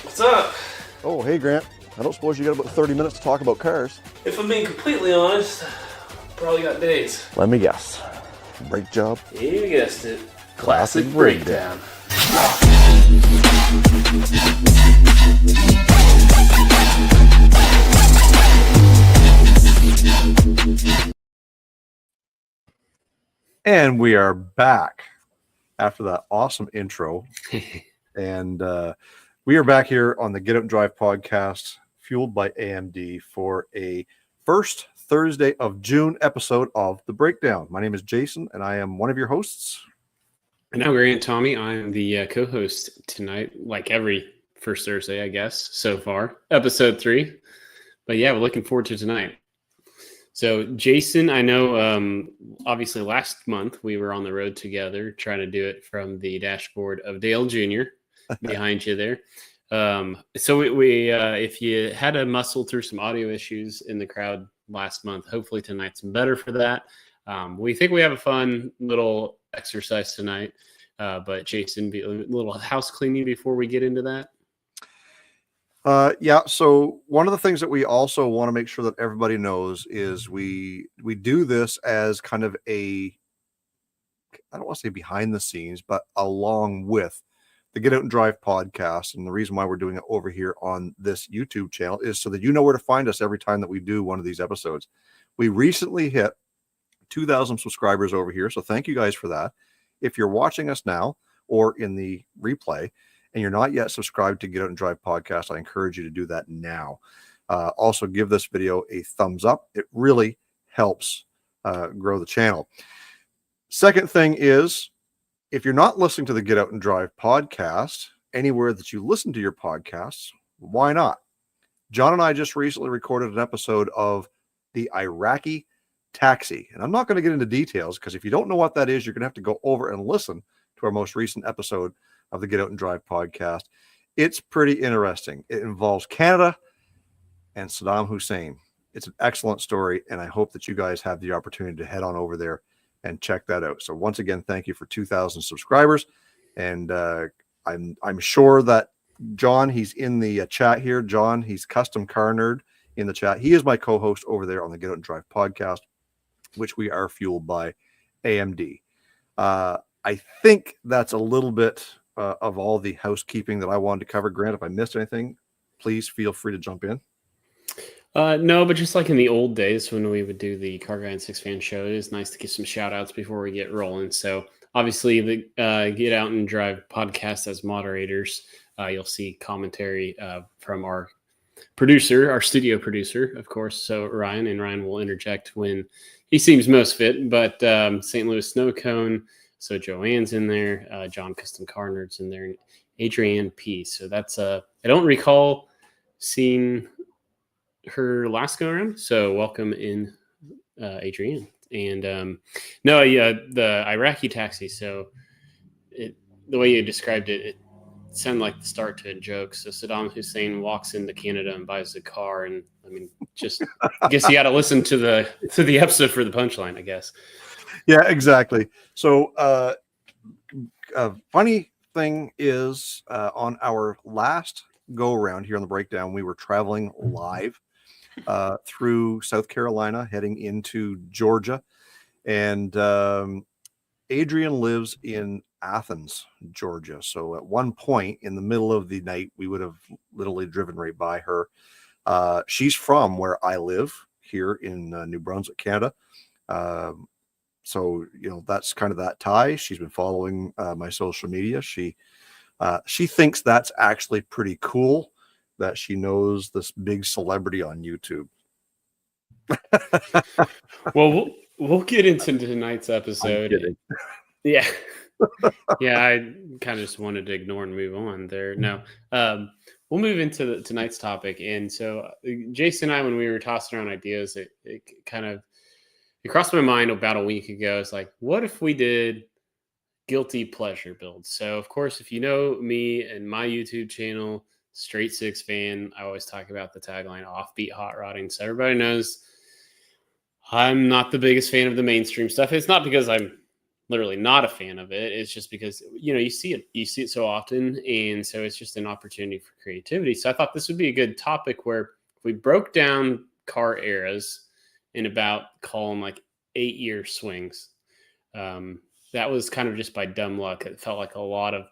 What's up? Oh, hey, Grant. I don't suppose you got about 30 minutes to talk about cars. If I'm being completely honest, probably got days. Let me guess. Brake job? You guessed it. Classic breakdown. And we are back after that awesome intro. And we are back here on the Get Out and Drive podcast, fueled by AMD, for a first Thursday of June episode of The Breakdown. My name is Jason, and I am one of your hosts. And I'm Grant Tommy. I'm the co-host tonight, like every first Thursday, I guess, so far. Episode 3. But yeah, we're looking forward to tonight. So, Jason, I know obviously last month we were on the road together trying to do it from the dashboard of Dale Jr. behind you there. So we if you had to muscle through some audio issues in the crowd last month, hopefully tonight's better for that. We think we have a fun little exercise tonight. But Jason, a little house cleaning before we get into that. Yeah, so one of the things that we also want to make sure that everybody knows is we do this as kind of I don't want to say behind the scenes, but along with the Get Out and Drive podcast. And the reason why we're doing it over here on this YouTube channel is so that you know where to find us every time that we do one of these episodes. We recently hit 2,000 subscribers over here, so thank you guys for that. If you're watching us now or in the replay, and you're not yet subscribed to Get Out and Drive podcast, I encourage you to do that now. Also, give this video a thumbs up. It really helps grow the channel. Second thing is, if you're not listening to the Get Out and Drive podcast anywhere that you listen to your podcasts, why not? John and I just recently recorded an episode of the Iraqi taxi. And I'm not going to get into details because if you don't know what that is, you're going to have to go over and listen to our most recent episode of the Get Out and Drive podcast. It's pretty interesting. It involves Canada and Saddam Hussein. It's an excellent story, and I hope that you guys have the opportunity to head on over there and check that out. So once again, thank you for 2,000 subscribers, and I'm sure that John, he's in the chat here. John, he's Custom Car Nerd in the chat. He is my co-host over there on the Get Out and Drive podcast, which we are fueled by AMD. I think that's a little bit of all the housekeeping that I wanted to cover. Grant, if I missed anything, please feel free to jump in. No, but just like in the old days when we would do the Car Guy and Six Fan show, it is nice to give some shout outs before we get rolling. So obviously the Get Out and Drive podcast as moderators, you'll see commentary from our producer, our studio producer, of course. So Ryan will interject when he seems most fit, but St. Louis Snow Cone, so Joanne's in there, John Custom Car Nerd's in there, and Adrienne P. So that's I don't recall seeing her last go around. So welcome in, Adrienne. And the Iraqi taxi. So the way you described it, it sounded like the start to a joke. So Saddam Hussein walks into Canada and buys a car, and I mean, just I guess you got to listen to the episode for the punchline, I guess. Yeah, exactly. So funny thing is, on our last go around here on the breakdown, we were traveling live through South Carolina, heading into Georgia, and Adrienne lives in Athens, Georgia. So at one point in the middle of the night, we would have literally driven right by her. She's from where I live here in New Brunswick, Canada. So, you know, that's kind of that tie. She's been following my social media. She thinks that's actually pretty cool that she knows this big celebrity on YouTube. Well, we'll get into tonight's episode. Yeah. Yeah, I kind of just wanted to ignore and move on there. No, we'll move into tonight's topic. And so Jason and I, when we were tossing around ideas, it crossed my mind about a week ago. It's like, what if we did guilty pleasure builds? So, of course, if you know me and my YouTube channel, Straight Six Fan, I always talk about the tagline offbeat hot rodding. So everybody knows I'm not the biggest fan of the mainstream stuff. It's not because I'm literally not a fan of it. It's just because, you see it so often. And so it's just an opportunity for creativity. So I thought this would be a good topic where if we broke down car eras in about, call them like 8-year swings. That was kind of just by dumb luck. It felt like a lot of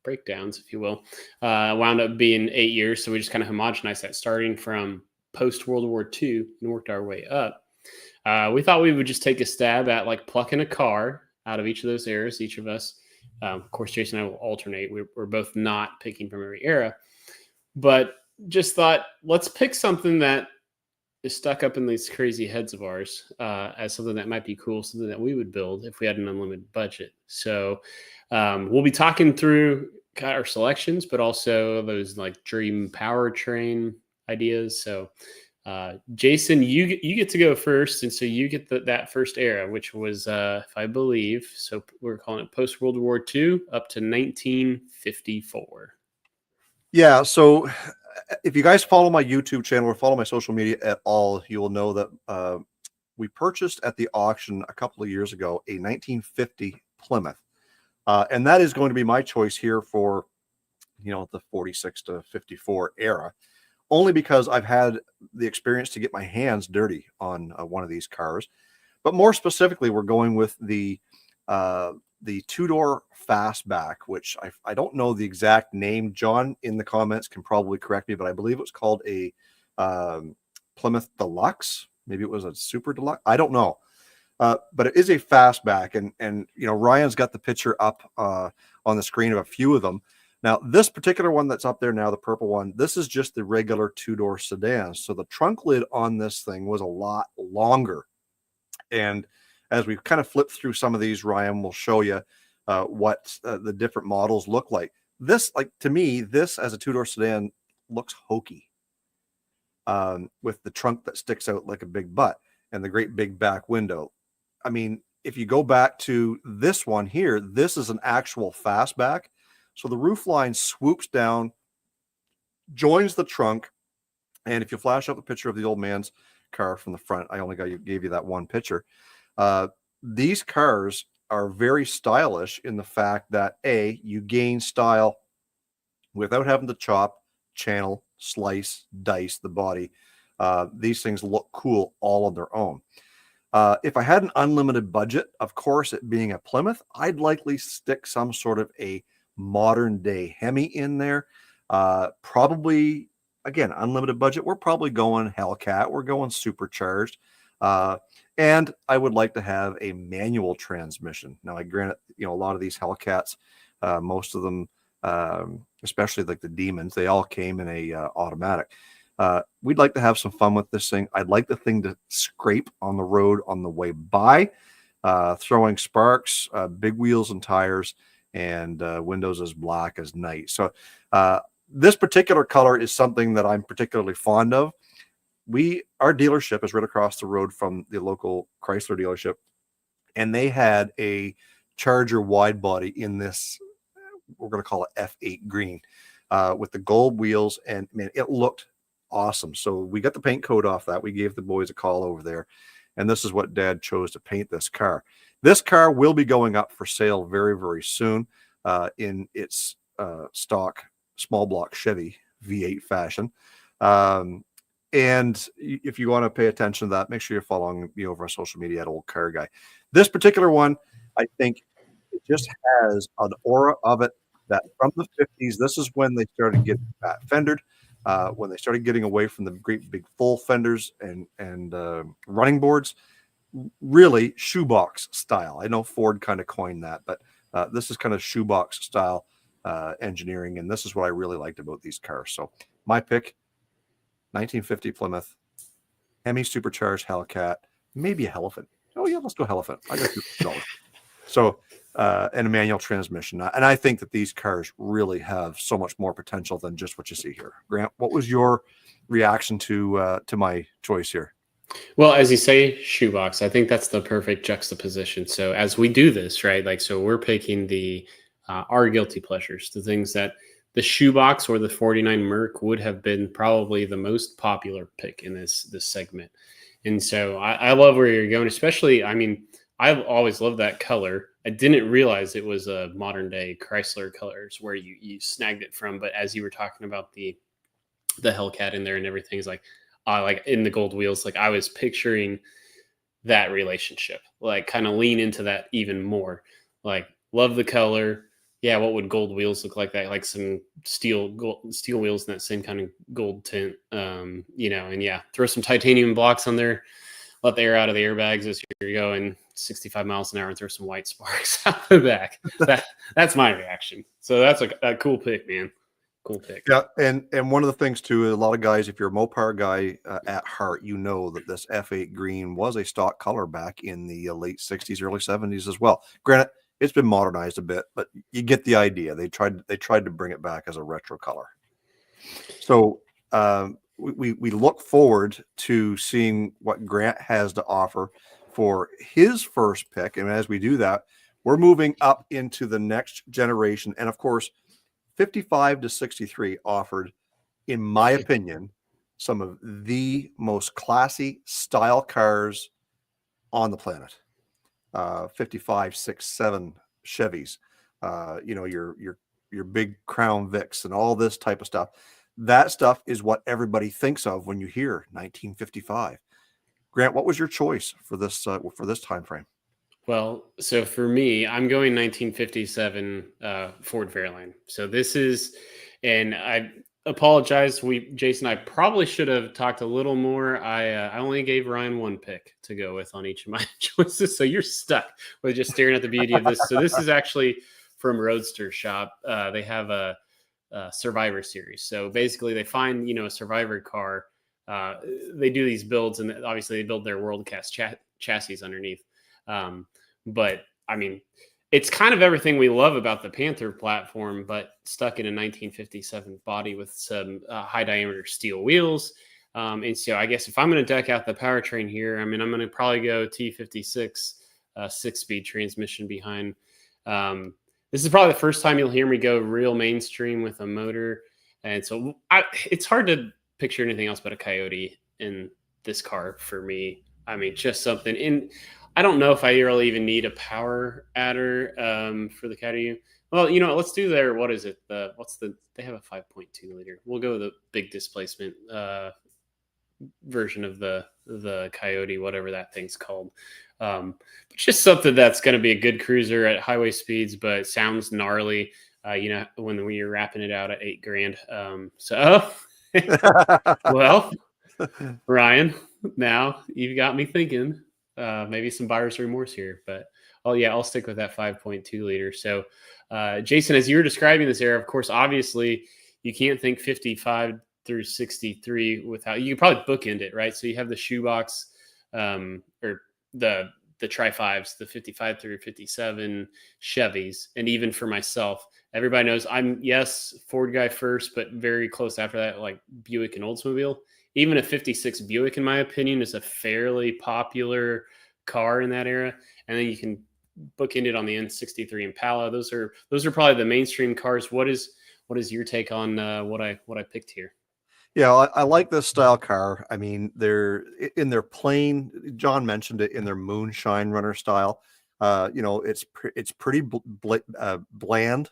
breakdowns, if you will, wound up being 8 years. So we just kind of homogenized that, starting from post World War II and worked our way up. We thought we would just take a stab at like plucking a car out of each of those eras, each of us. Of course, Jason and I will alternate. We're both not picking from every era, but just thought, let's pick something that is stuck up in these crazy heads of ours as something that might be cool, something that we would build if we had an unlimited budget. So we'll be talking through our selections, but also those like dream powertrain ideas. So Jason, you get to go first, and so you get that first era, which was, if I believe, so we're calling it post World War II up to 1954. Yeah. So if you guys follow my YouTube channel or follow my social media at all, you will know that we purchased at the auction a couple of years ago a 1950 Plymouth. And that is going to be my choice here for, the 46 to 54 era, only because I've had the experience to get my hands dirty on one of these cars. But more specifically, we're going with the two-door fastback, which I don't know the exact name. John in the comments can probably correct me, but I believe it was called a Plymouth Deluxe. Maybe it was a Super Deluxe. I don't know. But it is a fastback, and Ryan's got the picture up on the screen of a few of them. Now, this particular one that's up there now, the purple one, this is just the regular two-door sedan. So the trunk lid on this thing was a lot longer. And as we kind of flip through some of these, Ryan will show you what the different models look like. This, to me, this as a two-door sedan looks hokey with the trunk that sticks out like a big butt and the great big back window. I mean, if you go back to this one here, this is an actual fastback. So the roof line swoops down, joins the trunk. And if you flash up the picture of the old man's car from the front, I only gave you that one picture. These cars are very stylish in the fact that you gain style without having to chop, channel, slice, dice the body. These things look cool all on their own. If I had an unlimited budget, of course, it being a Plymouth, I'd likely stick some sort of a modern day Hemi in there. Probably, again, unlimited budget. We're probably going Hellcat. We're going supercharged. And I would like to have a manual transmission. Now, I grant a lot of these Hellcats, most of them, especially like the Demons, they all came in a automatic. We'd like to have some fun with this thing. I'd like the thing to scrape on the road on the way by, throwing sparks, big wheels and tires, and windows as black as night. So this particular color is something that I'm particularly fond of. Our dealership is right across the road from the local Chrysler dealership, and they had a Charger wide body in this, we're going to call it F8 green, with the gold wheels, and man, it looked awesome. So we got the paint coat off that. We gave the boys a call over there, and this is what Dad chose to paint this car. This car will be going up for sale very, very soon in its stock small block Chevy V8 fashion. And if you want to pay attention to that, make sure you're following me over on social media at Old Car Guy. This particular one, I think it just has an aura of it that from the 50s, this is when they started getting fat fendered, when they started getting away from the great big full fenders and running boards. Really shoebox style. I know Ford kind of coined that, but this is kind of shoebox style engineering, and this is what I really liked about these cars. So my pick, 1950 Plymouth, Hemi supercharged Hellcat, maybe a Elephant. Oh yeah, let's go Elephant. I got $2. So and a manual transmission. And I think that these cars really have so much more potential than just what you see here. Grant, what was your reaction to my choice here? Well, as you say, shoebox, I think that's the perfect juxtaposition. So as we do this, right, so we're picking our guilty pleasures, the things that the shoebox or the 49 Merc would have been probably the most popular pick in this segment. And so I love where you're going, especially, I always loved that color. I didn't realize it was a modern day Chrysler colors where you snagged it from. But as you were talking about the Hellcat in there and everything, is like in the gold wheels, like I was picturing that relationship, like kind of lean into that even more. Like love the color. Yeah, what would gold wheels look like? That like some steel wheels in that same kind of gold tint. And yeah, throw some titanium blocks on there, let the air out of the airbags as you're going 65 miles an hour, and throw some white sparks out the back. That's my reaction. So that's a cool pick, man. Cool pick. Yeah, and one of the things too, a lot of guys, if you're a Mopar guy at heart, you know that this F8 green was a stock color back in the late 60s, early 70s as well. Granted, it's been modernized a bit, but you get the idea. They tried to bring it back as a retro color. So we look forward to seeing what Grant has to offer for his first pick, and as we do that, we're moving up into the next generation, and of course, 55 to 63 offered, in my opinion, some of the most classy style cars on the planet. 55, 6, 7 Chevys, your big Crown Vics and all this type of stuff. That stuff is what everybody thinks of when you hear 1955. Grant, what was your choice for this time frame? Well, so for me, I'm going 1957 Ford Fairlane. So this is, and I apologize. Jason, I probably should have talked a little more. I only gave Ryan one pick to go with on each of my choices, so you're stuck with just staring at the beauty of this. So this is actually from Roadster Shop. They have a Survivor series. So basically, they find a Survivor car. They do these builds, and obviously they build their world class chassis underneath. But I mean, it's kind of everything we love about the Panther platform, but stuck in a 1957 body with some high diameter steel wheels. And so I guess if I'm going to deck out the powertrain here, I mean, I'm going to probably go T56 6-speed transmission behind. This is probably the first time you'll hear me go real mainstream with a motor. And so it's hard to picture anything else but a Coyote in this car for me. I mean, just something in. I don't know if I really even need a power adder for the Coyote. Well, let's do their, what is it? They have a 5.2 liter. We'll go with the big displacement version of the Coyote, whatever that thing's called. Just something that's going to be a good cruiser at highway speeds, but sounds gnarly. When you're wrapping it out at $8,000. Well, Ryan, now you've got me thinking. Maybe some buyer's remorse here, but I'll stick with that 5.2 liter. So, Jason, as you were describing this era, of course, obviously you can't think 55 through 63 without, you could probably bookend it, right? So you have the shoebox, or the Tri-5s, the 55 through 57 Chevys. And even for myself, everybody knows I'm, yes, Ford guy first, but very close after that, like Buick and Oldsmobile. Even a 56 Buick, in my opinion, is a fairly popular car in that era. And then you can bookend it on the N63 Impala. Those are probably the mainstream cars. What is your take on what I picked here? Yeah, I like this style car. I mean, they're in their plain. John mentioned it in their moonshine runner style. It's pretty bland,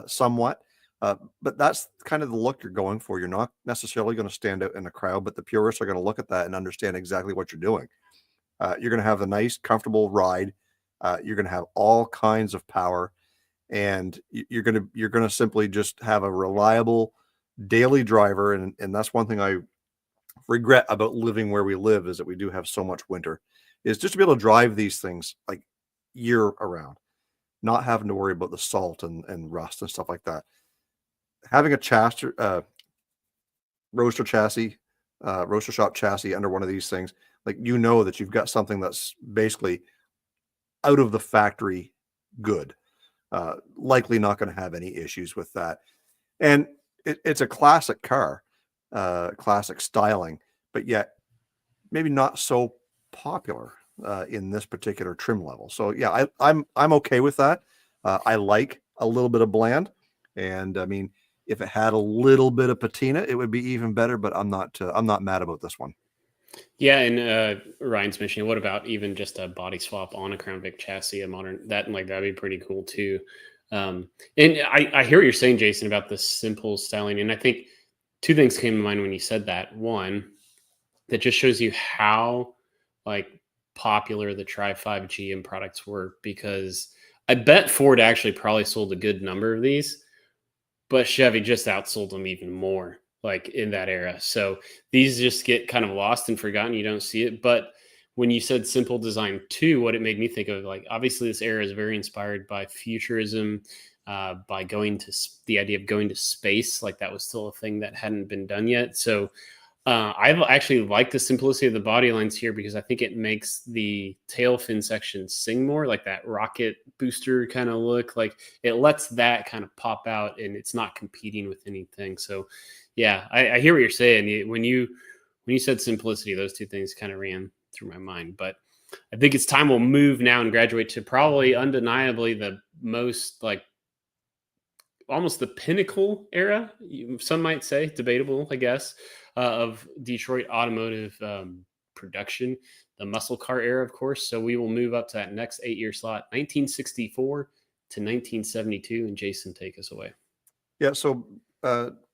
somewhat. But that's kind of the look you're going for. You're not necessarily going to stand out in the crowd, but the purists are going to look at that and understand exactly what you're doing. You're going to have a nice, comfortable ride. You're going to have all kinds of power, and you're going to simply just have a reliable daily driver. And that's one thing I regret about living where we live, is that we do have so much winter, is just to be able to drive these things like year around, not having to worry about the salt and rust and stuff like that. Having a roaster shop chassis under one of these things, like, that you've got something that's basically out of the factory good. Likely not going to have any issues with that. And it's a classic car, classic styling, but yet maybe not so popular in this particular trim level. So yeah, I'm okay with that. I like a little bit of bland, and I mean, if it had a little bit of patina, it would be even better. But I'm not mad about this one. Yeah, and Ryan's mentioning, what about even just a body swap on a Crown Vic chassis, a modern that like that'd be pretty cool too. And I hear what you're saying, Jason, about the simple styling, and I think two things came to mind when you said that. One, that just shows you how like popular the Tri 5 GM products were, because I bet Ford actually probably sold a good number of these, but Chevy just outsold them even more, like in that era. So these just get kind of lost and forgotten. You don't see it. But when you said simple design too, what it made me think of, like, obviously this era is very inspired by futurism, by going to the idea of going to space. Like that was still a thing that hadn't been done yet. So I actually like the simplicity of the body lines here, because I think it makes the tail fin section sing more, like that rocket booster kind of look. Like it lets that kind of pop out, and it's not competing with anything. So, yeah, I hear what you're saying. When you said simplicity, those two things kind of ran through my mind. But I think it's time we'll move now and graduate to probably undeniably the most like almost the pinnacle era, some might say, debatable, I guess, of Detroit automotive production, the muscle car era, of course. So we will move up to that next 8-year slot, 1964 to 1972. And Jason, take us away. Yeah. So,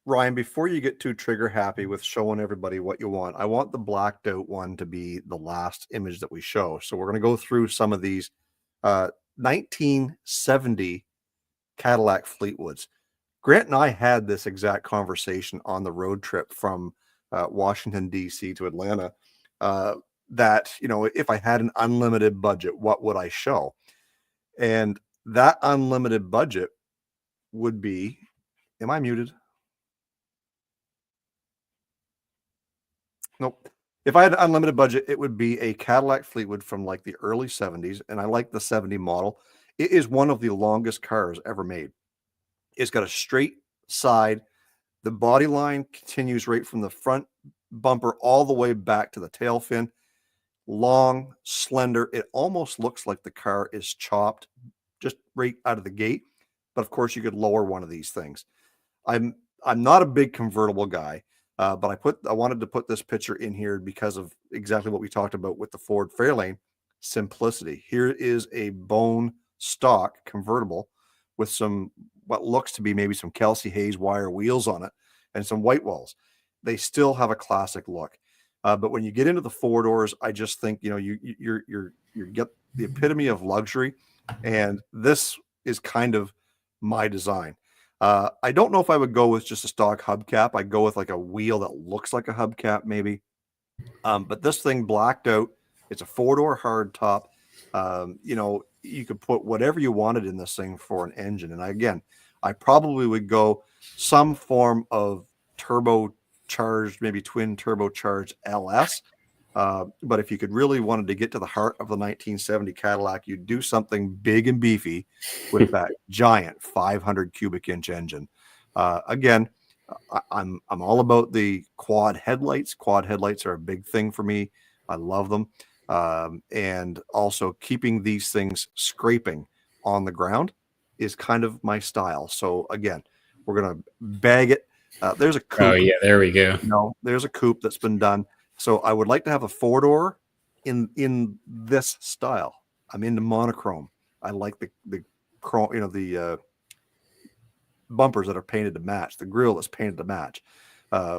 Ryan, before you get too trigger happy with showing everybody what you want, I want the blacked out one to be the last image that we show. So we're going to go through some of these 1970 Cadillac Fleetwoods. Grant and I had this exact conversation on the road trip from Washington, D.C. to Atlanta, that, if I had an unlimited budget, what would I show? And that unlimited budget would be, am I muted? Nope. If I had an unlimited budget, it would be a Cadillac Fleetwood from like the early 70s. And I like the 70 model. It is one of the longest cars ever made. It's got a straight side. The body line continues right from the front bumper all the way back to the tail fin. Long, slender. It almost looks like the car is chopped just right out of the gate. But of course, you could lower one of these things. I'm not a big convertible guy, but I wanted to put this picture in here because of exactly what we talked about with the Ford Fairlane, simplicity. Here is a bone stock convertible with some what looks to be maybe some Kelsey Hayes wire wheels on it and some white walls. They still have a classic look. But when you get into the four doors, I just think, you get the epitome of luxury, and this is kind of my design. I don't know if I would go with just a stock hubcap. I'd go with like a wheel that looks like a hubcap maybe. But this thing blacked out. It's a four-door hard top. You could put whatever you wanted in this thing for an engine. And I probably would go some form of turbocharged, maybe twin turbocharged LS. But if you could really wanted to get to the heart of the 1970 Cadillac, you'd do something big and beefy with that giant 500 cubic inch engine. I'm all about the quad headlights. Quad headlights are a big thing for me. I love them. And also keeping these things scraping on the ground is kind of my style. So again, we're going to bag it. There's a coupe. Oh yeah, there we go. There's a coupe that's been done. So I would like to have a four-door in this style. I'm into monochrome. I like the chrome, the bumpers that are painted to match, the grille that's painted to match.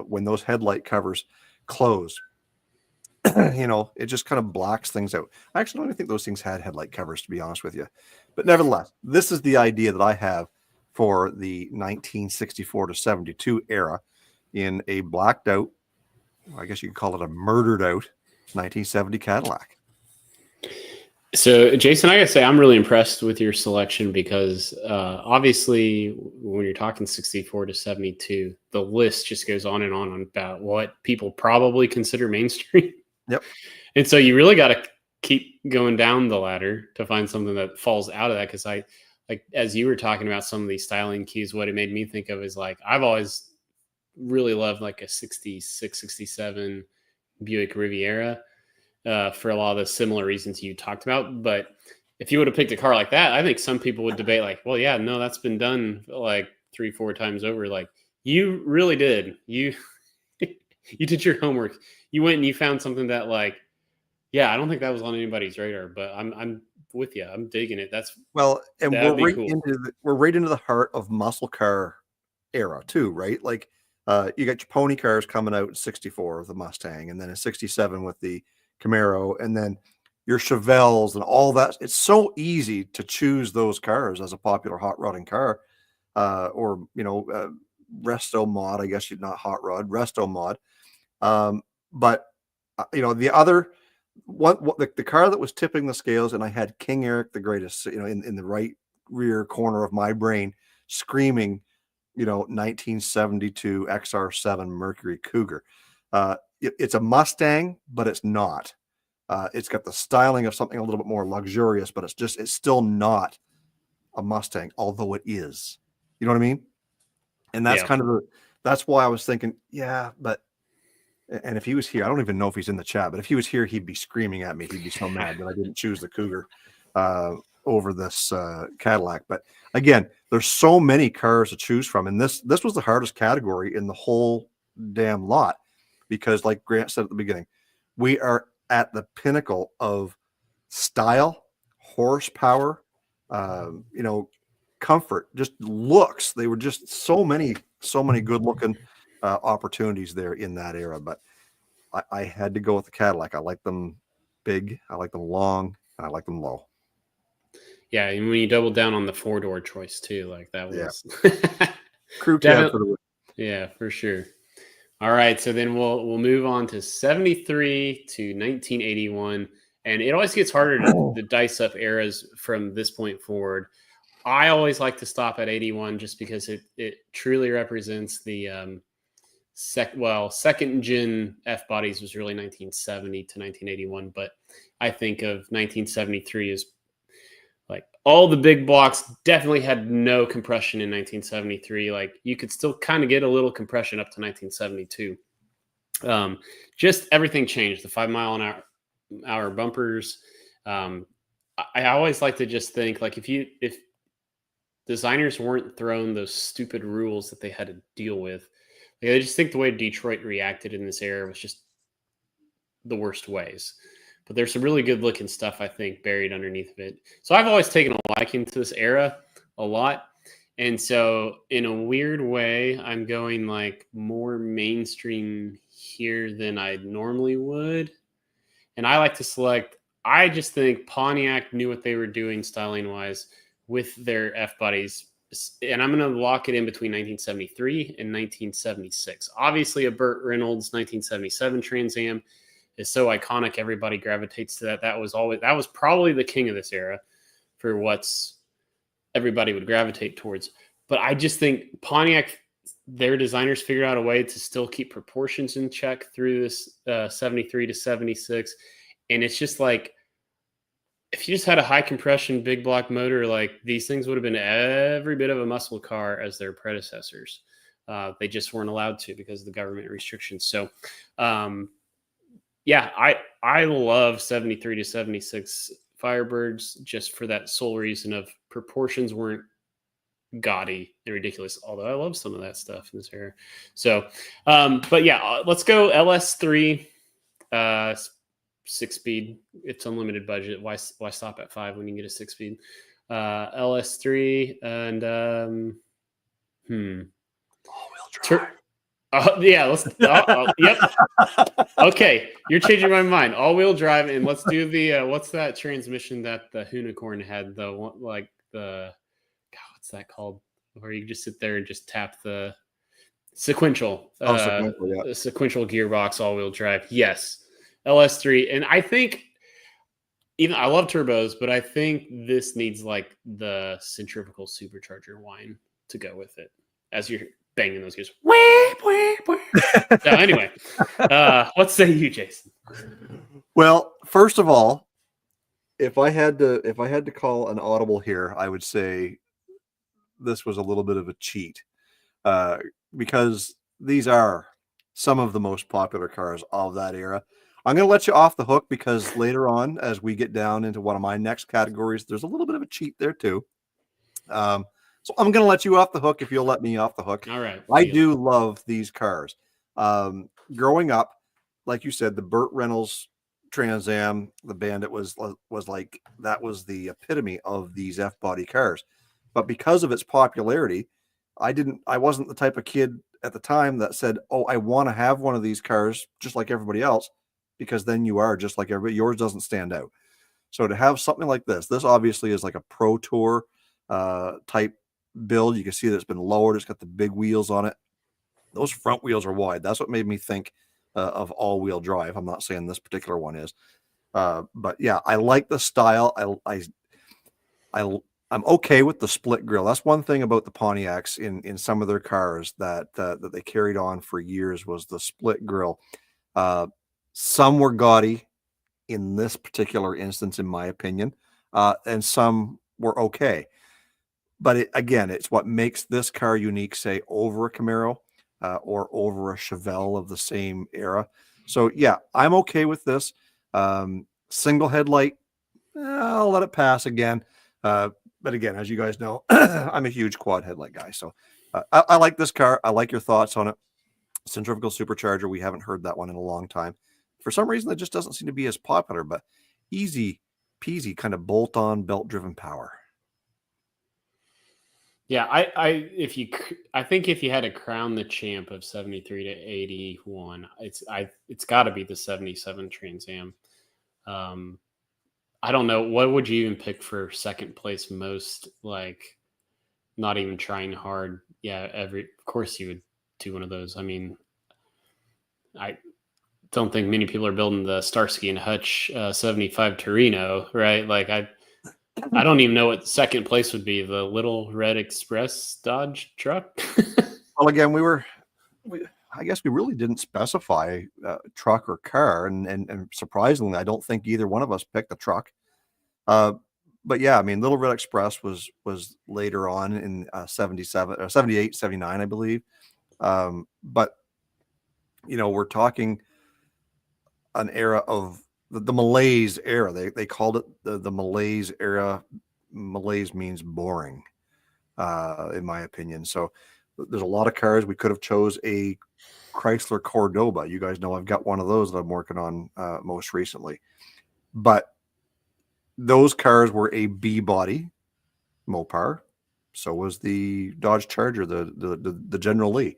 When those headlight covers close, it just kind of blacks things out. I actually don't even think those things had headlight covers, to be honest with you. But nevertheless, this is the idea that I have for the 1964 to 72 era in a blacked out, I guess you could call it a murdered out 1970 Cadillac. So, Jason, I gotta say, I'm really impressed with your selection, because obviously, when you're talking 64 to 72, the list just goes on about what people probably consider mainstream. Yep. And so you really got to keep going down the ladder to find something that falls out of that. Because as you were talking about some of these styling keys, what it made me think of is like, I've always really loved like a 66, 67 Buick Riviera. For a lot of the similar reasons you talked about. But if you would have picked a car like that, I think some people would debate like, well, yeah, no, that's been done like 3-4 times over. Like, you really did. You did your homework. you went and you found something that like, yeah, I don't think that was on anybody's radar, but I'm with you. I'm digging it. Well, and That'd be cool. we're right into the heart of muscle car era too, right? Like you got your pony cars coming out in 64 with the Mustang, and then in 67 with the Camaro, and then your Chevelles and all that. It's so easy to choose those cars as a popular hot rodding car, or resto mod. I guess you're not hot rod, resto mod. But the other what the car that was tipping the scales, and I had King Eric the Greatest, in the right rear corner of my brain, screaming, 1972 XR7 Mercury Cougar. It's a Mustang, but it's not. It's got the styling of something a little bit more luxurious, but it's still not a Mustang, although it is. You know what I mean? And that's that's why I was thinking, yeah, but. And if he was here, I don't even know if he's in the chat, but if he was here, he'd be screaming at me. He'd be so mad that I didn't choose the Cougar over this Cadillac. But again, there's so many cars to choose from, and this was the hardest category in the whole damn lot, because, like Grant said at the beginning, we are at the pinnacle of style, horsepower, comfort, just looks. They were just so many good looking opportunities there in that era, but I had to go with the Cadillac. I like them big, I like them long, and I like them low. Yeah, and when you double down on the 4-door choice too, like that was crew cab for the win. Yeah, for sure. All right, so then we'll move on to 73 to 1981, and it always gets harder to dice up eras from this point forward. I always like to stop at 81 just because it truly represents the second gen F bodies was really 1970 to 1981, but I think of 1973 as like all the big blocks definitely had no compression in 1973. Like you could still kind of get a little compression up to 1972. Just everything changed. The 5 mile an hour bumpers. I always like to just think like if designers weren't throwing those stupid rules that they had to deal with, like, I just think the way Detroit reacted in this era was just the worst ways. But there's some really good looking stuff, I think, buried underneath of it. So I've always taken a liking to this era a lot. And so in a weird way, I'm going like more mainstream here than I normally would. And I like to select, I just think Pontiac knew what they were doing styling wise with their F bodies. And I'm going to lock it in between 1973 and 1976. Obviously, a Burt Reynolds 1977 Trans Am is so iconic. Everybody gravitates to that. That was probably the king of this era for what's everybody would gravitate towards. But I just think Pontiac, their designers figured out a way to still keep proportions in check through this 73 to 76. And it's just like, if you just had a high compression big block motor, like these things would have been every bit of a muscle car as their predecessors. They just weren't allowed to because of the government restrictions. So, yeah, I love 73 to 76 Firebirds just for that sole reason of proportions weren't gaudy and ridiculous. Although I love some of that stuff in this era. So, but yeah, let's go LS3. 6-speed. It's unlimited budget. Why stop at 5 when you can get a 6-speed? LS3 and all-wheel drive. Yeah, let's. Yep. Okay, you're changing my mind. All-wheel drive, and let's do the what's that transmission that the Unicorn had? The one like the what's that called? Where you just sit there and just tap the sequential. Sequential gearbox all-wheel drive. Yes. LS3, and I think I love turbos, but I think this needs like the centrifugal supercharger whine to go with it as you're banging those gears. So anyway, what say you, Jason? Well, first of all, if I had to call an audible here, I would say this was a little bit of a cheat, because these are some of the most popular cars of that era. I'm going to let you off the hook because later on, as we get down into one of my next categories, there's a little bit of a cheat there too. So I'm going to let you off the hook if you'll let me off the hook. All right. I do love these cars. Growing up, like you said, the Burt Reynolds Trans Am, the Bandit was like, that was the epitome of these F-body cars. But because of its popularity, I wasn't the type of kid at the time that said, oh, I want to have one of these cars just like everybody else, because then you are just like everybody. Yours doesn't stand out. So to have something like this obviously is like a Pro Tour type build. You can see that it's been lowered. It's got the big wheels on it. Those front wheels are wide. That's what made me think of all-wheel drive. I'm not saying this particular one is, but yeah, I like the style. I'm okay with the split grille. That's one thing about the Pontiacs in some of their cars that they carried on for years, was the split grille. Some were gaudy in this particular instance, in my opinion, and some were okay. But again, it's what makes this car unique, say, over a Camaro or over a Chevelle of the same era. So yeah, I'm okay with this. Single headlight, I'll let it pass again. But again, as you guys know, I'm a huge quad headlight guy. So I like this car. I like your thoughts on it. Centrifugal supercharger, we haven't heard that one in a long time. For some reason, it just doesn't seem to be as popular, but easy peasy kind of bolt-on belt-driven power. Yeah, I think if you had to crown the champ of 73 to 81, it's got to be the 77 Trans Am. I don't know, what would you even pick for second place most, like, not even trying hard? Yeah, of course you would do one of those. I mean, I don't think many people are building the Starsky and Hutch 75 Torino, right? Like, I don't even know what second place would be. The Little Red Express Dodge truck. Well, again, I guess we really didn't specify truck or car, and surprisingly, I don't think either one of us picked a truck. But yeah, I mean, Little Red Express was later on in 77 or 78, 79, I believe. But we're talking an era of the malaise era. They called it the malaise era. Malaise means boring, in my opinion. So there's a lot of cars. We could have chose a Chrysler Cordoba. You guys know I've got one of those that I'm working on most recently. But those cars were a B body Mopar. So was the Dodge Charger, the General Lee.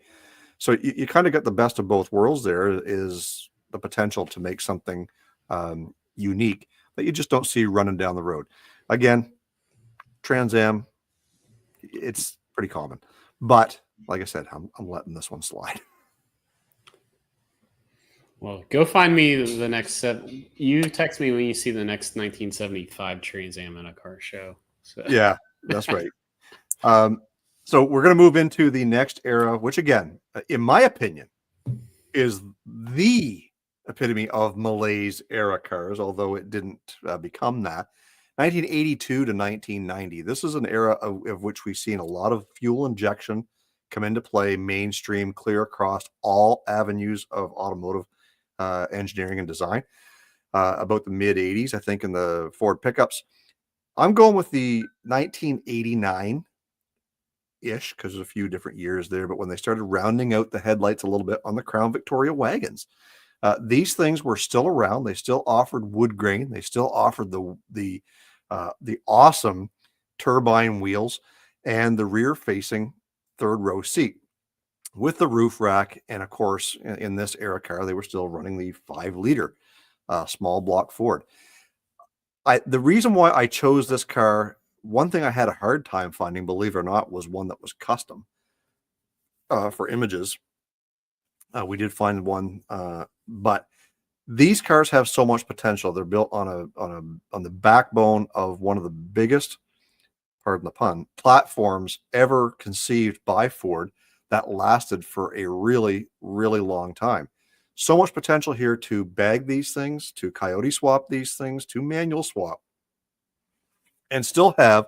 So you kind of got the best of both worlds. There is the potential to make something unique that you just don't see running down the road. Again, Trans Am, it's pretty common. But like I said, I'm letting this one slide. Well, go find me the next set. You text me when you see the next 1975 Trans Am in a car show. So. Yeah, that's right. So we're going to move into the next era, which again, in my opinion, is the epitome of malaise era cars, although it didn't become that. 1982 to 1990. This is an era of which we've seen a lot of fuel injection come into play, mainstream, clear across all avenues of automotive engineering and design. About the mid 80s, I think, in the Ford pickups. I'm going with the 1989 ish, because there's a few different years there, but when they started rounding out the headlights a little bit on the Crown Victoria wagons, these things were still around. They still offered wood grain. They still offered the awesome turbine wheels and the rear facing third row seat with the roof rack. And of course, in this era car, they were still running the 5-liter small block Ford. The reason why I chose this car, one thing I had a hard time finding, believe it or not, was one that was custom for images. We did find one, but these cars have so much potential. They're built on the backbone of one of the biggest, pardon the pun, platforms ever conceived by Ford that lasted for a really, really long time. So much potential here to bag these things, to coyote swap these things, to manual swap, and still have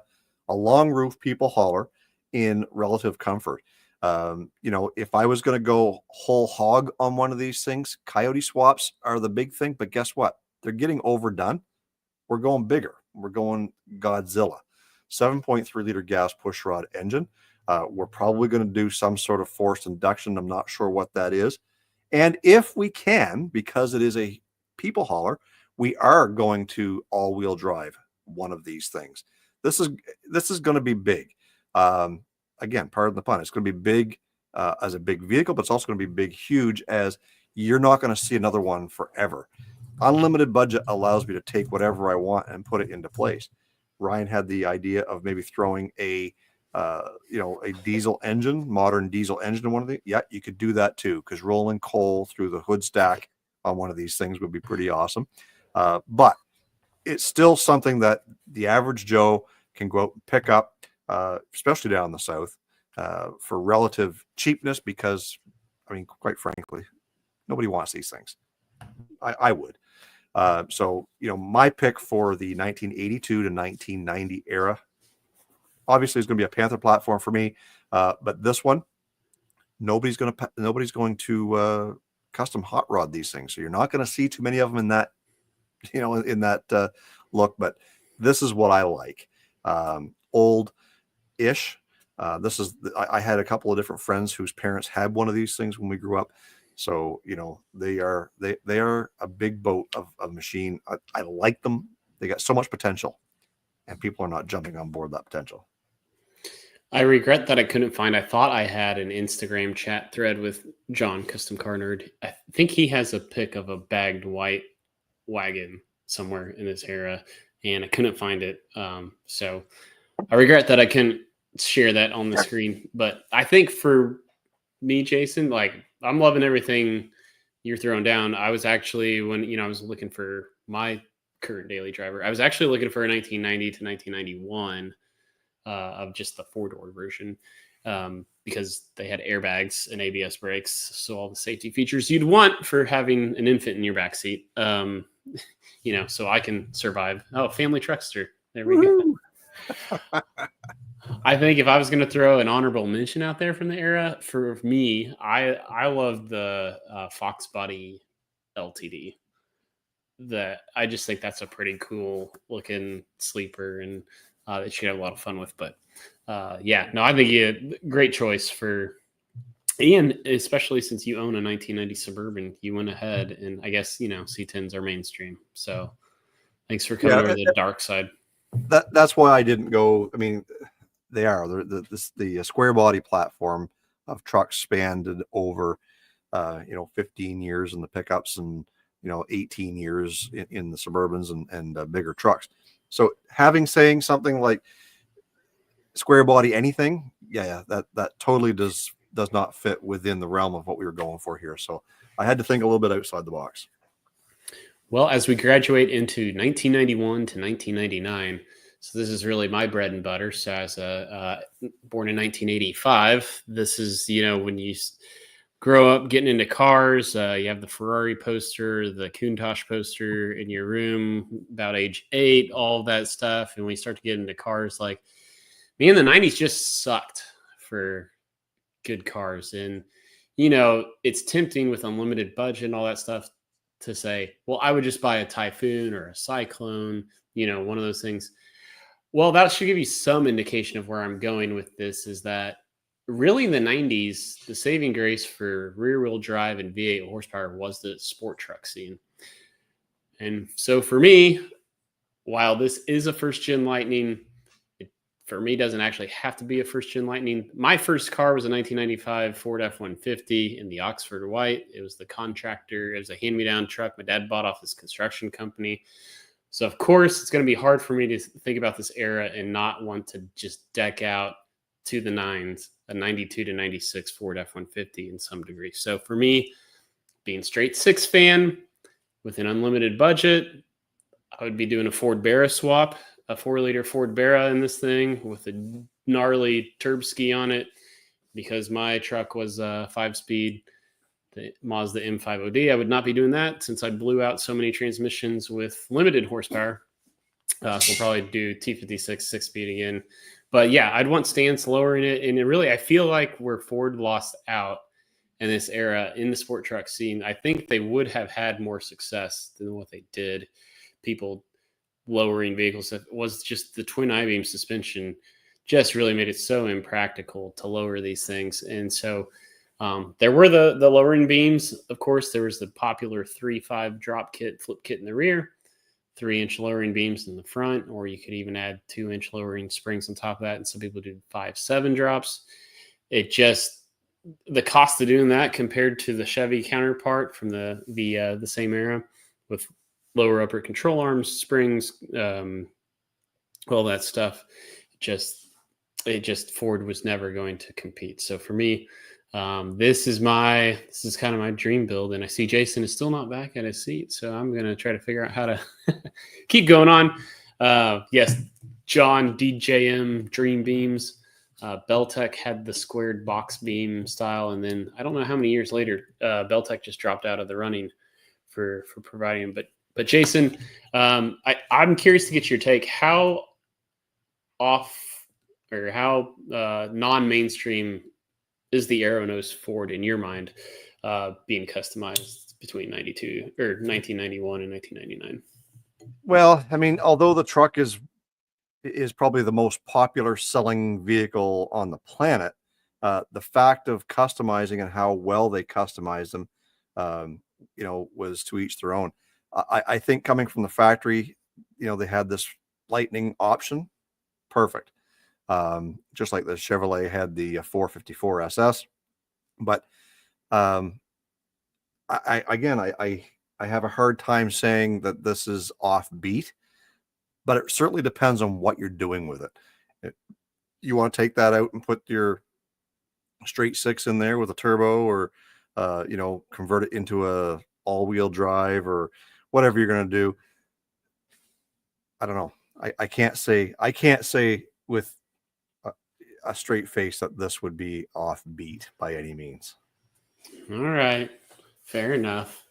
a long roof people hauler in relative comfort. If I was going to go whole hog on one of these things, coyote swaps are the big thing. But guess what? They're getting overdone. We're going bigger. We're going Godzilla. 7.3-liter gas pushrod engine. We're probably going to do some sort of forced induction. I'm not sure what that is. And if we can, because it is a people hauler, we are going to all-wheel drive one of these things. This is going to be big. Again, pardon the pun. It's going to be big as a big vehicle, but it's also going to be big, huge, as you're not going to see another one forever. Unlimited budget allows me to take whatever I want and put it into place. Ryan had the idea of maybe throwing a diesel engine, modern diesel engine in one of the, yeah, you could do that too, because rolling coal through the hood stack on one of these things would be pretty awesome. But it's still something that the average Joe can go out and pick up, especially down in the South, for relative cheapness, because, I mean, quite frankly, nobody wants these things. I would. So, my pick for the 1982 to 1990 era, obviously, is going to be a Panther platform for me. But this one, nobody's going to custom hot rod these things. So you're not going to see too many of them in that, in that look. But this is what I like. Old-ish. I had a couple of different friends whose parents had one of these things when we grew up. So, they are a big boat of machine. I like them. They got so much potential, and people are not jumping on board that potential. I regret that I couldn't find. I thought I had an Instagram chat thread with John, Custom Car Nerd. I think he has a pic of a bagged white wagon somewhere in this era, and I couldn't find it. So I regret that I couldn't share that on the screen. But I think for me, Jason, like, I'm loving everything you're throwing down. I was actually, when I was looking for my current daily driver, I was actually looking for a 1990 to 1991 of just the 4-door version, because they had airbags and ABS brakes, so all the safety features you'd want for having an infant in your backseat. So I can survive. Oh, family truckster. There we go. I think if I was going to throw an honorable mention out there from the era, for me, I love the Fox Body LTD. I just think that's a pretty cool looking sleeper, and that you should have a lot of fun with. But I think you great choice for Ian, especially since you own a 1990 Suburban. You went ahead, and I guess C10s are mainstream. So thanks for coming over to the dark side. That's why I didn't go. I mean, they are the square body platform of trucks spanned over 15 years in the pickups, and 18 years in the Suburbans and bigger trucks. So saying something like square body anything, that totally does not fit within the realm of what we were going for here. So I had to think a little bit outside the box. Well, as we graduate into 1991 to 1999, so this is really my bread and butter. So as born in 1985, this is, when you grow up getting into cars, you have the Ferrari poster, the Countach poster in your room about age 8, all of that stuff. And when you start to get into cars, like me in the 90s just sucked for good cars. And, it's tempting with unlimited budget and all that stuff to say, well, I would just buy a Typhoon or a Cyclone, one of those things. Well, that should give you some indication of where I'm going with this, is that really in the 90s, the saving grace for rear-wheel drive and V8 horsepower was the sport truck scene. And so for me, while this is a first-gen Lightning, it, for me, doesn't actually have to be a first-gen Lightning. My first car was a 1995 Ford F-150 in the Oxford White. It was the contractor. It was a hand-me-down truck my dad bought off his construction company. So, of course, it's going to be hard for me to think about this era and not want to just deck out to the nines a 92 to 96 Ford F-150 in some degree. So, for me, being straight 6 fan with an unlimited budget, I would be doing a Ford Barra swap, a 4-liter Ford Barra in this thing with a gnarly turb ski on it, because my truck was a 5-speed. The Mazda M50D. I would not be doing that since I blew out so many transmissions with limited horsepower. So we'll probably do T56 6-speed again. But yeah, I'd want stance lower in it. And I feel like where Ford lost out in this era in the sport truck scene, I think they would have had more success than what they did. People lowering vehicles. It was just the twin I-beam suspension just really made it so impractical to lower these things. And so There were the lowering beams. Of course, there was the popular 3.5 drop kit, flip kit in the rear, 3-inch lowering beams in the front, or you could even add 2-inch lowering springs on top of that. And some people do 5.7 drops. It just, the cost of doing that compared to the Chevy counterpart from the same era with lower upper control arms, springs, all that stuff, Ford was never going to compete. So for me, this is kind of my dream build, and I see Jason is still not back at his seat, so I'm gonna try to figure out how to keep going on. Yes, John DJM Dream Beams. Beltec had the squared box beam style, and then I don't know how many years later Beltec just dropped out of the running for providing them. But Jason, I'm curious to get your take. How non-mainstream is the Aeronose Ford in your mind, being customized between 1991 and 1999? Well, I mean, although the truck is probably the most popular selling vehicle on the planet, the fact of customizing and how well they customized them, was to each their own. I think coming from the factory, they had this Lightning option, perfect. Just like the Chevrolet had the 454 SS, but I have a hard time saying that this is offbeat, but it certainly depends on what you're doing with it. You want to take that out and put your straight six in there with a turbo, or convert it into a all-wheel drive, or whatever you're going to do. I don't know. I can't say with a straight face that this would be offbeat by any means. All right, fair enough.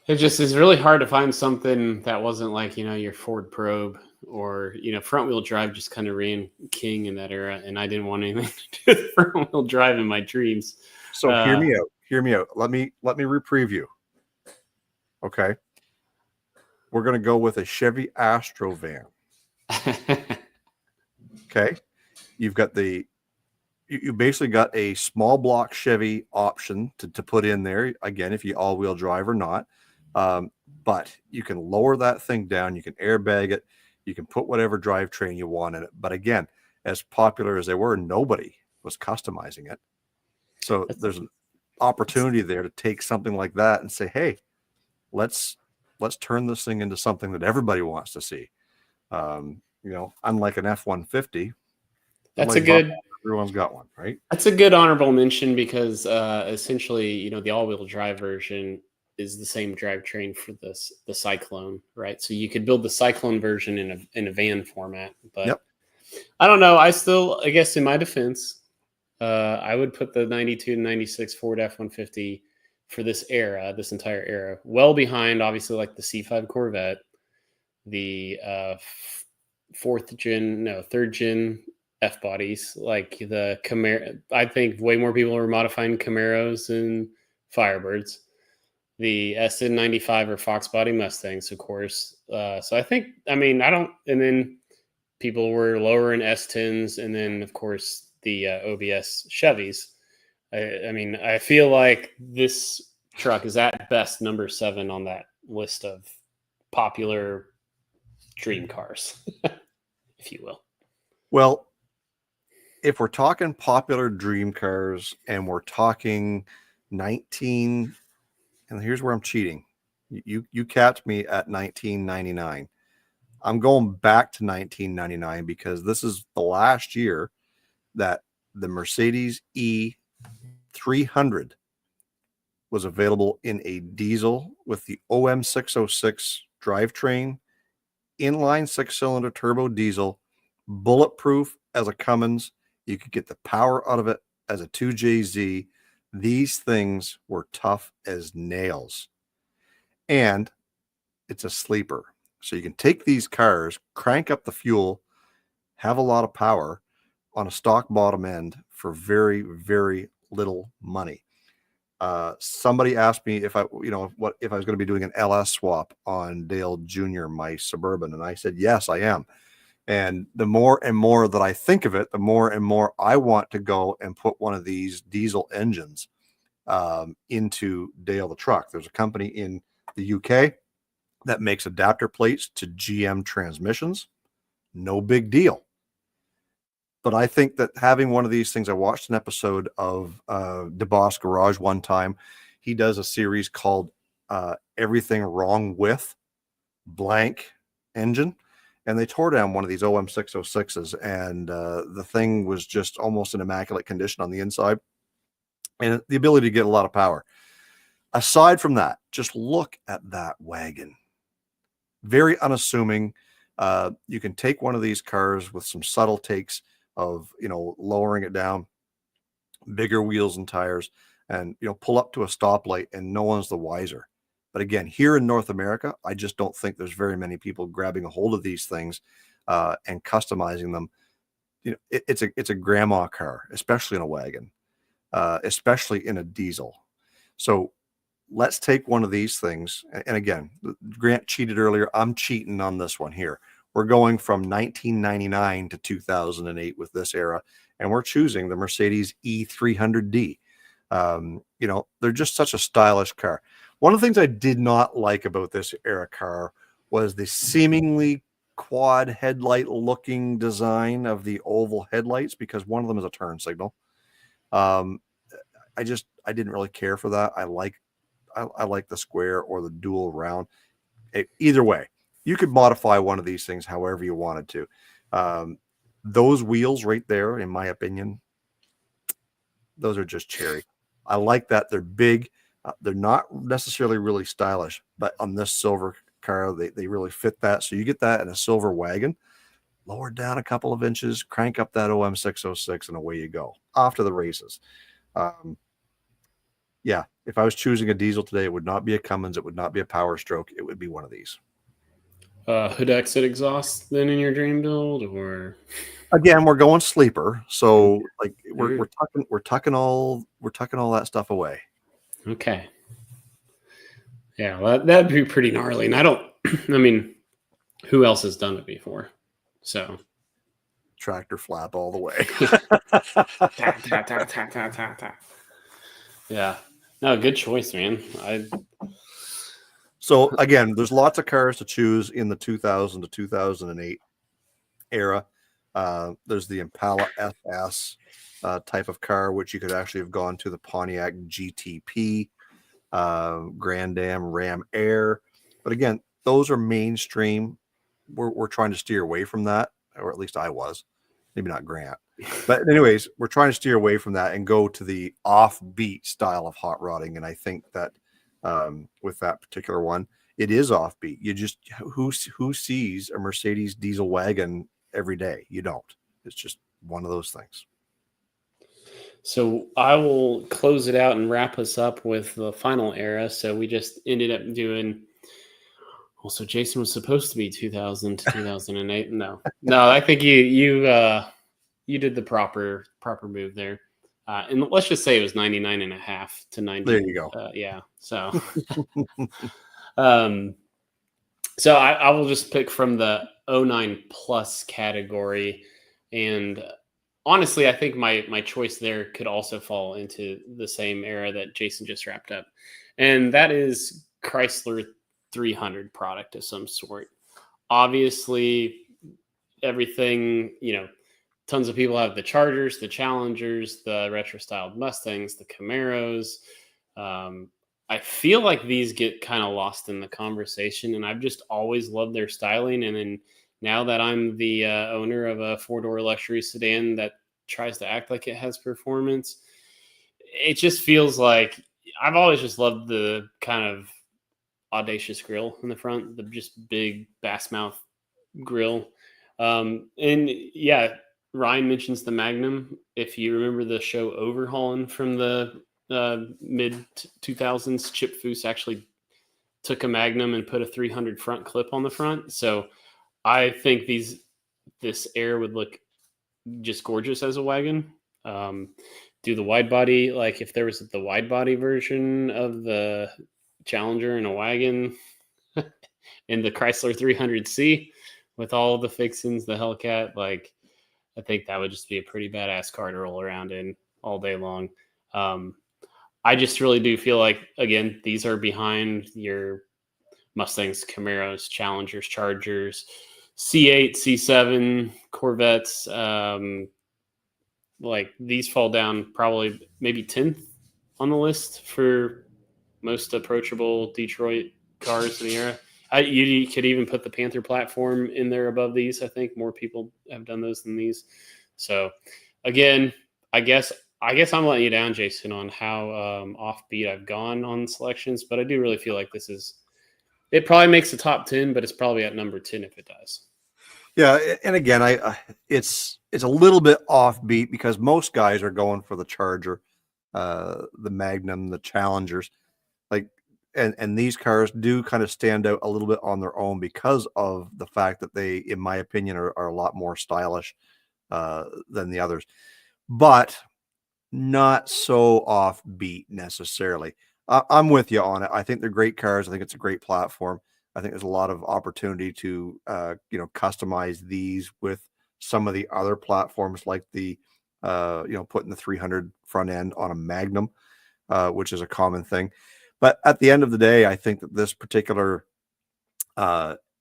It just is really hard to find something that wasn't like your Ford Probe, or front wheel drive just kind of ran king in that era, and I didn't want anything to do with front wheel drive in my dreams. So hear me out. Let me reprieve you. Okay, we're gonna go with a Chevy Astro van. Okay, you've got you basically got a small block Chevy option to put in there, again, if you all-wheel drive or not. But you can lower that thing down, you can airbag it, you can put whatever drivetrain you want in it. But again, as popular as they were, nobody was customizing it. So there's an opportunity there to take something like that and say, hey, let's turn this thing into something that everybody wants to see. Unlike an F-150, everyone's got one, right? That's a good honorable mention, because essentially, the all-wheel drive version is the same drivetrain for the Cyclone, right? So you could build the Cyclone version in a van format, but yep. I don't know. I guess in my defense, I would put the 92 and 96 Ford F-150 for this entire era, well behind, obviously, like the C5 Corvette, the third gen F bodies, like the Camaro. I think way more people are modifying Camaros than Firebirds. The SN95 or Fox body Mustangs, of course. So I think, and then people were lowering S10s, and then, of course, the OBS Chevys. I feel like this truck is at best number 7 on that list of popular dream cars, if you will. Well, if we're talking popular dream cars and we're talking and here's where I'm cheating. You capped me at 1999. I'm going back to 1999 because this is the last year that the Mercedes E300 was available in a diesel with the OM606 drivetrain, inline 6-cylinder turbo diesel, bulletproof as a Cummins. You could get the power out of it as a 2JZ. These things were tough as nails, and it's a sleeper. So you can take these cars, crank up the fuel, have a lot of power on a stock bottom end for very, very little money. Somebody asked me if I was going to be doing an LS swap on Dale Jr., my Suburban, and I said yes, I am. And the more and more that I think of it, the more and more I want to go and put one of these diesel engines into Dale the truck. There's a company in the UK that makes adapter plates to GM transmissions. No big deal. But I think that having one of these things, I watched an episode of DeBoss Garage one time. He does a series called Everything Wrong With Blank Engine. And they tore down one of these OM606s, and the thing was just almost in immaculate condition on the inside, and the ability to get a lot of power. Aside from that, just look at that wagon. Very unassuming. You can take one of these cars with some subtle takes of, lowering it down, bigger wheels and tires, and, pull up to a stoplight and no one's the wiser. But again, here in North America, I just don't think there's very many people grabbing a hold of these things and customizing them. It's a grandma car, especially in a wagon, especially in a diesel. So let's take one of these things. And again, Grant cheated earlier. I'm cheating on this one here. We're going from 1999 to 2008 with this era, and we're choosing the Mercedes E300D. They're just such a stylish car. One of the things I did not like about this era car was the seemingly quad headlight looking design of the oval headlights, because one of them is a turn signal. I didn't really care for that. I like the square or the dual round. Either way, you could modify one of these things however you wanted to. Those wheels right there, in my opinion, those are just cherry. I like that. They're big. They're not necessarily really stylish, but on this silver car, they really fit that. So you get that in a silver wagon, lower down a couple of inches, crank up that OM606, and away you go. Off to the races. Yeah, if I was choosing a diesel today, it would not be a Cummins. It would not be a Power Stroke. It would be one of these. Hood exit exhaust then in your dream build, or again, we're going sleeper. So like we're tucking all that stuff away. Okay. Yeah, that'd be pretty gnarly. And I mean, who else has done it before? So tractor flap all the way. Yeah. No, good choice, man. So again, there's lots of cars to choose in the 2000 to 2008 era. There's the Impala SS type of car, which you could actually have gone to the Pontiac GTP, Grand Am, Ram Air. But again, those are mainstream. We're trying to steer away from that, or at least I was. Maybe not Grant. But anyways, we're trying to steer away from that and go to the offbeat style of hot rodding. And I think that with that particular one, it is offbeat. You just who sees a Mercedes diesel wagon every day? You don't. It's just one of those things. So I will close it out and wrap us up with the final era. So we just ended up doing. Also, Jason was supposed to be 2000 to 2008. No, I think you did the proper move there. And let's just say it was 99.5 to 90. There you go. Yeah. So, so I will just pick from the 09 plus category. And honestly, I think my choice there could also fall into the same era that Jason just wrapped up. And that is Chrysler 300 product of some sort. Obviously, everything, tons of people have the Chargers, the Challengers, the retro-styled Mustangs, the Camaros. I feel like these get kind of lost in the conversation, and I've just always loved their styling. And then now that I'm the owner of a four-door luxury sedan that tries to act like it has performance, it just feels like I've always just loved the kind of audacious grill in the front, the just big bass mouth grill. And yeah, Ryan mentions the Magnum. If you remember the show Overhauling from the mid 2000s, Chip Foose actually took a Magnum and put a 300 front clip on the front. So I think this Air would look just gorgeous as a wagon. Do the wide body, like if there was the wide body version of the Challenger in a wagon in the Chrysler 300C, with all the fixings, the Hellcat, like I think that would just be a pretty badass car to roll around in all day long. I just really do feel like, again, these are behind your Mustangs, Camaros, Challengers, Chargers, C8, C7, Corvettes. Like these fall down probably maybe 10th on the list for most approachable Detroit cars in the era. You could even put the Panther platform in there above these. I think more people have done those than these. So again, I guess I'm letting you down, Jason, on how offbeat I've gone on selections, but I do really feel like it probably makes the top 10, but it's probably at number 10 if it does. Yeah, and again, it's a little bit offbeat because most guys are going for the Charger, the Magnum, the Challengers, like, and these cars do kind of stand out a little bit on their own because of the fact that they, in my opinion, are a lot more stylish than the others, but not so offbeat necessarily. I'm with you on it. I think they're great cars. I think it's a great platform. I think there's a lot of opportunity to, customize these with some of the other platforms, like the, putting the 300 front end on a Magnum, which is a common thing. But at the end of the day, I think that this particular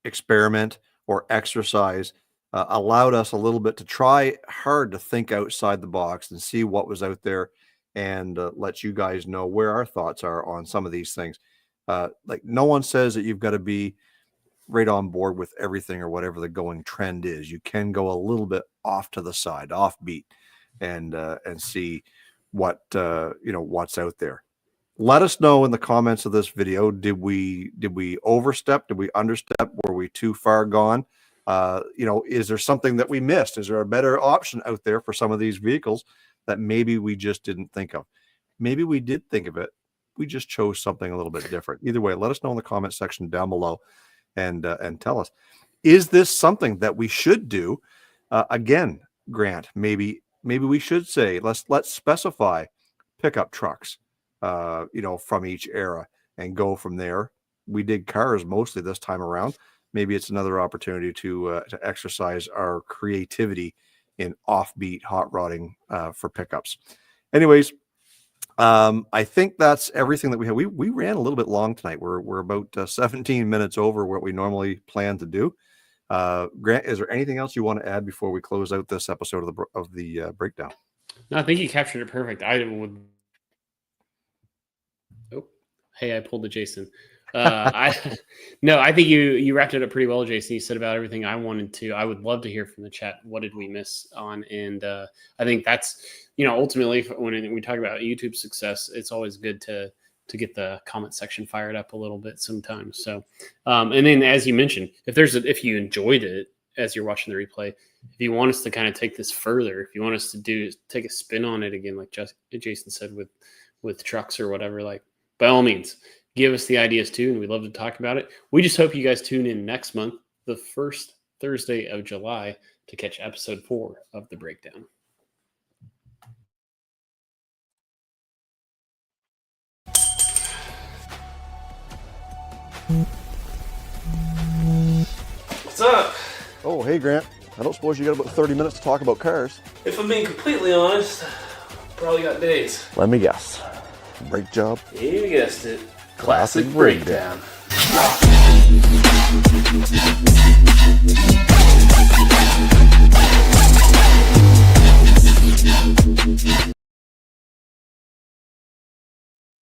experiment or exercise allowed us a little bit to try hard to think outside the box and see what was out there, and let you guys know where our thoughts are on some of these things. Like, no one says that you've got to be right on board with everything or whatever the going trend is. You can go a little bit off to the side, offbeat, and see what what's out there. Let us know in the comments of this video. Did we overstep? Did we understep? Were we too far gone? Is there something that we missed? Is there a better option out there for some of these vehicles that maybe we just didn't think of? Maybe we did think of it. We just chose something a little bit different. Either way, let us know in the comment section down below, and tell us, is this something that we should do? Again, Grant, maybe we should say, let's specify pickup trucks, from each era and go from there. We did cars mostly this time around. Maybe it's another opportunity to exercise our creativity in offbeat hot rodding for pickups. Anyways, I think that's everything that we have. We ran a little bit long tonight. We're about 17 minutes over what we normally plan to do. Grant, is there anything else you want to add before we close out this episode of the breakdown? No, I think you captured it perfect. I would. Oh, hey, I pulled the Jason. I think you wrapped it up pretty well, Jason. You said about everything I wanted to. I would love to hear from the chat. What did we miss on? And I think that's, ultimately when we talk about YouTube success, it's always good to get the comment section fired up a little bit sometimes. So, and then as you mentioned, if you enjoyed it as you're watching the replay, if you want us to kind of take this further, if you want us to take a spin on it again, like Jason said with trucks or whatever, like, by all means, give us the ideas too, and we'd love to talk about it. We just hope you guys tune in next month, the first Thursday of July, to catch episode 4 of the breakdown. What's up? Oh, hey, Grant. I don't suppose you got about 30 minutes to talk about cars. If I'm being completely honest, probably got days. Let me guess. Brake job? You guessed it. Classic breakdown.